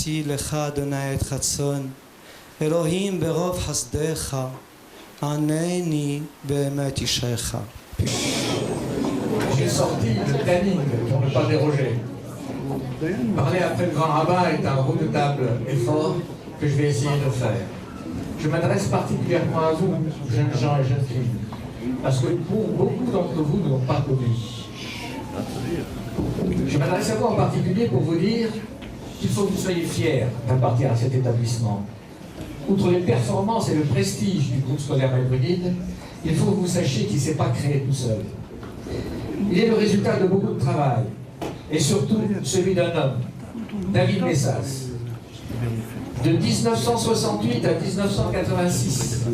נתתי לך אדוני את חצון, אלוהים ברוב חסדיך, ענני באמת ישעך. J'ai sorti le planning pour ne pas déroger. Parler après le grand rabbin est un redoutable effort que je vais essayer de faire. Je m'adresse particulièrement à vous, jeunes gens et jeunes filles, parce que beaucoup d'entre vous ne l'ont pas connu. Je m'adresse à vous en particulier pour vous dire qu'il faut que vous soyez fiers d'appartenir à cet établissement. Outre les performances et le prestige du groupe scolaire Maïmonide, il faut que vous sachiez qu'il ne s'est pas créé tout seul. Il est le résultat de beaucoup de travail, et surtout celui d'un homme, David Messas. De 1968 à 1986,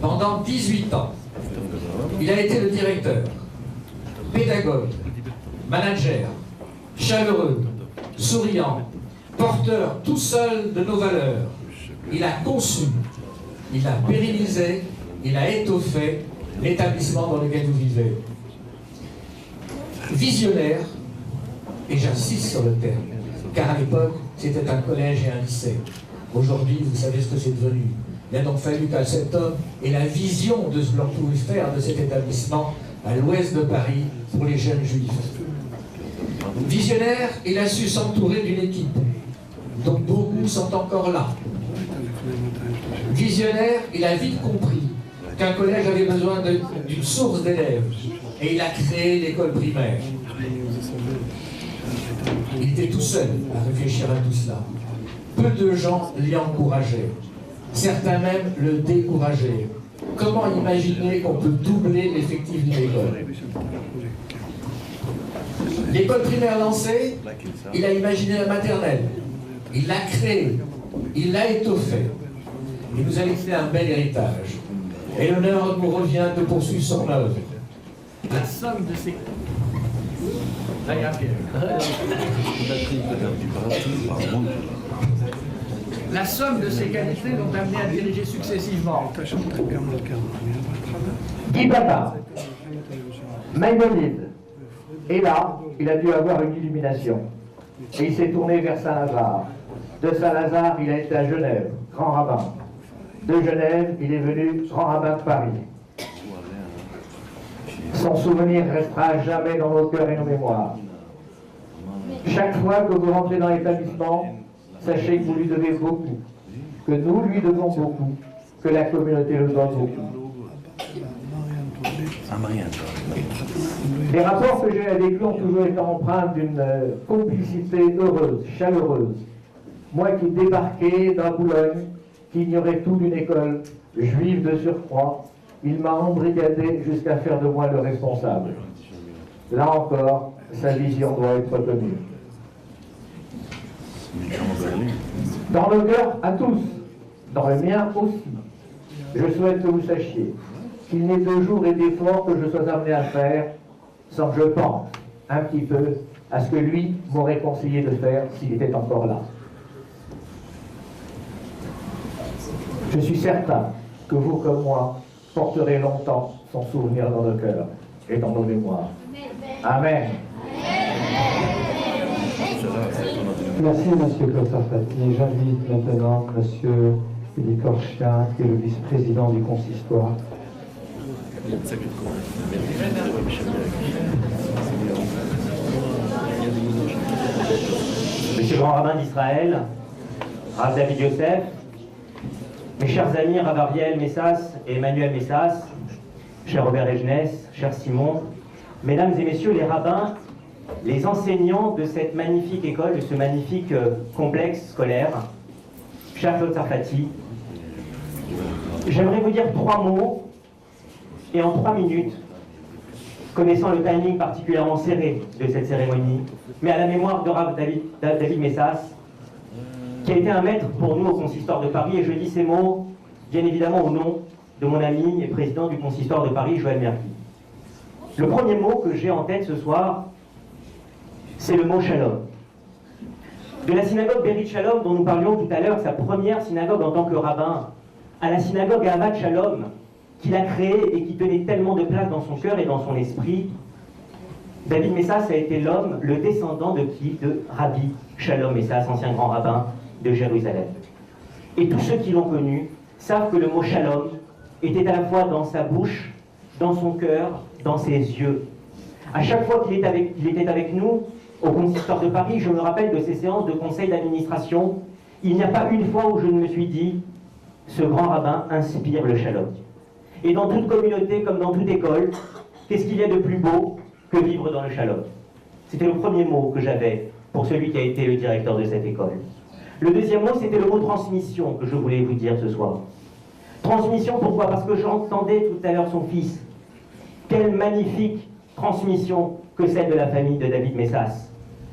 pendant 18 ans, il a été le directeur, pédagogue, manager, chaleureux, souriant, porteur tout seul de nos valeurs. Il a conçu, il a pérennisé, il a étoffé l'établissement dans lequel vous vivez. Visionnaire, et j'insiste sur le terme, car à l'époque, c'était un collège et un lycée. Aujourd'hui, vous savez ce que c'est devenu. Il a donc fallu qu'à cet homme ait la vision de ce que l'on pouvait faire de cet établissement à l'ouest de Paris pour les jeunes juifs. Visionnaire, il a su s'entourer d'une équipe, dont beaucoup sont encore là. Visionnaire, il a vite compris qu'un collège avait besoin d'une source d'élèves, et il a créé l'école primaire. Il était tout seul à réfléchir à tout cela. Peu de gens l'y encourageaient. Certains même le décourageaient. Comment imaginer qu'on peut doubler l'effectif d'une école? L'école primaire lancée, il a imaginé la maternelle. Il l'a créée. Il l'a étoffée. Il nous a laissé un bel héritage. Et l'honneur nous revient de poursuivre son œuvre. La somme de ces... La somme de ces qualités l'ont amené à diriger successivement Guy Papa, Maïmonide, et là, il a dû avoir une illumination. Et il s'est tourné vers Saint-Lazare. De Saint-Lazare, il a été à Genève, grand rabbin. De Genève, il est venu grand rabbin de Paris. Son souvenir restera à jamais dans nos cœurs et nos mémoires. Chaque fois que vous rentrez dans l'établissement, sachez que vous lui devez beaucoup, que nous lui devons beaucoup, que la communauté le doit beaucoup. Les rapports que j'ai avec lui ont toujours été empreints d'une complicité heureuse, chaleureuse. Moi qui débarquais dans Boulogne, qui ignorait tout d'une école juive de surcroît, il m'a embrigadé jusqu'à faire de moi le responsable. Là encore, sa vision doit être tenue. Dans le cœur à tous, dans le mien aussi, je souhaite que vous sachiez qu'il n'est de jours et d'efforts que je sois amené à faire sans que je pense un petit peu à ce que lui m'aurait conseillé de faire s'il était encore là. Je suis certain que vous comme moi porterez longtemps son souvenir dans nos cœurs et dans nos mémoires. Amen. Merci, Monsieur Claude Sarfati. J'invite maintenant Monsieur Philippe Corchien, qui est le vice-président du consistoire. Monsieur le grand rabbin d'Israël, Rav David Yosef, mes chers amis Rav Ariel Messas et Emmanuel Messas, cher Robert Regenès, cher Simon, mesdames et messieurs les rabbins, les enseignants de cette magnifique école, de ce magnifique complexe scolaire, cher Claude Sarfati, j'aimerais vous dire 3 mots, et en 3 minutes, connaissant le timing particulièrement serré de cette cérémonie, mais à la mémoire de Rav David Messas, qui a été un maître pour nous au consistoire de Paris, et je dis ces mots, bien évidemment, au nom de mon ami et président du consistoire de Paris, Joël Merki. Le premier mot que j'ai en tête ce soir, c'est le mot shalom. De la synagogue Berit Shalom dont nous parlions tout à l'heure, sa première synagogue en tant que rabbin, à la synagogue Ahavat Shalom, qu'il a créée et qui tenait tellement de place dans son cœur et dans son esprit, David Messas a été l'homme, le descendant de qui? De Rabbi Shalom Messas, ancien grand rabbin de Jérusalem. Et tous ceux qui l'ont connu savent que le mot shalom était à la fois dans sa bouche, dans son cœur, dans ses yeux. À chaque fois qu'il était avec nous, au consistoire de Paris, je me rappelle de ces séances de conseil d'administration, il n'y a pas une fois où je ne me suis dit « ce grand rabbin inspire le shalom ». Et dans toute communauté, comme dans toute école, qu'est-ce qu'il y a de plus beau que vivre dans le shalom? C'était le premier mot que j'avais pour celui qui a été le directeur de cette école. Le deuxième mot, c'était le mot transmission que je voulais vous dire ce soir. Transmission, pourquoi? Parce que j'entendais tout à l'heure son fils. Quelle magnifique transmission que celle de la famille de David Messas,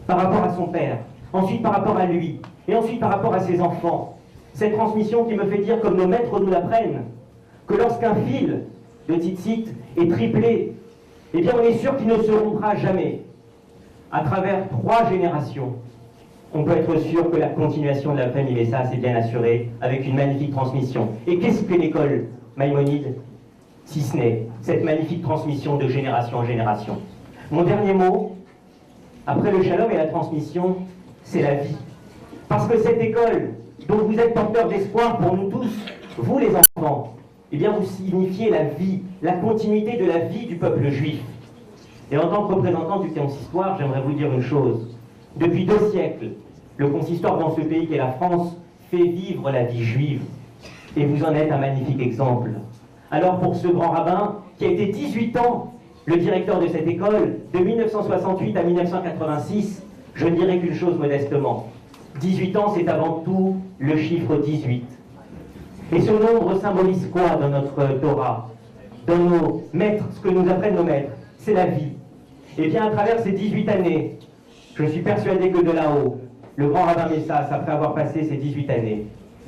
par rapport à son père, ensuite par rapport à lui, et ensuite par rapport à ses enfants. Cette transmission qui me fait dire, comme nos maîtres nous l'apprennent, que lorsqu'un fil de tzitzit est triplé, eh bien on est sûr qu'il ne se rompra jamais. À travers 3 générations, on peut être sûr que la continuation de la famille Messas est bien assurée avec une magnifique transmission. Et qu'est-ce que l'école Maïmonide, si ce n'est cette magnifique transmission de génération en génération? Mon dernier mot, après le shalom et la transmission, c'est la vie. Parce que cette école, dont vous êtes porteur d'espoir pour nous tous, vous les enfants, eh bien vous signifiez la vie, la continuité de la vie du peuple juif. Et en tant que représentant du consistoire, j'aimerais vous dire une chose. Depuis 2 siècles, le consistoire dans ce pays qu'est la France fait vivre la vie juive. Et vous en êtes un magnifique exemple. Alors pour ce grand rabbin, qui a été 18 ans le directeur de cette école, de 1968 à 1986, je ne dirais qu'une chose modestement. 18 ans, c'est avant tout le chiffre 18. Et ce nombre symbolise quoi dans notre Torah? Dans nos maîtres, ce que nous apprennent nos maîtres, c'est la vie. Et bien à travers ces 18 années, je suis persuadé que de là-haut, le grand rabbin Messas, après avoir passé ces 18 années,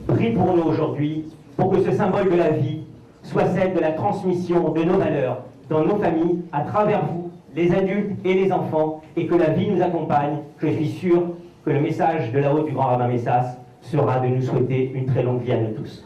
prie pour nous aujourd'hui, pour que ce symbole de la vie soit celle de la transmission de nos valeurs dans nos familles, à travers vous, les adultes et les enfants, et que la vie nous accompagne. Je suis sûr que le message de là-haut du grand rabbin Messas sera de nous souhaiter une très longue vie à nous tous.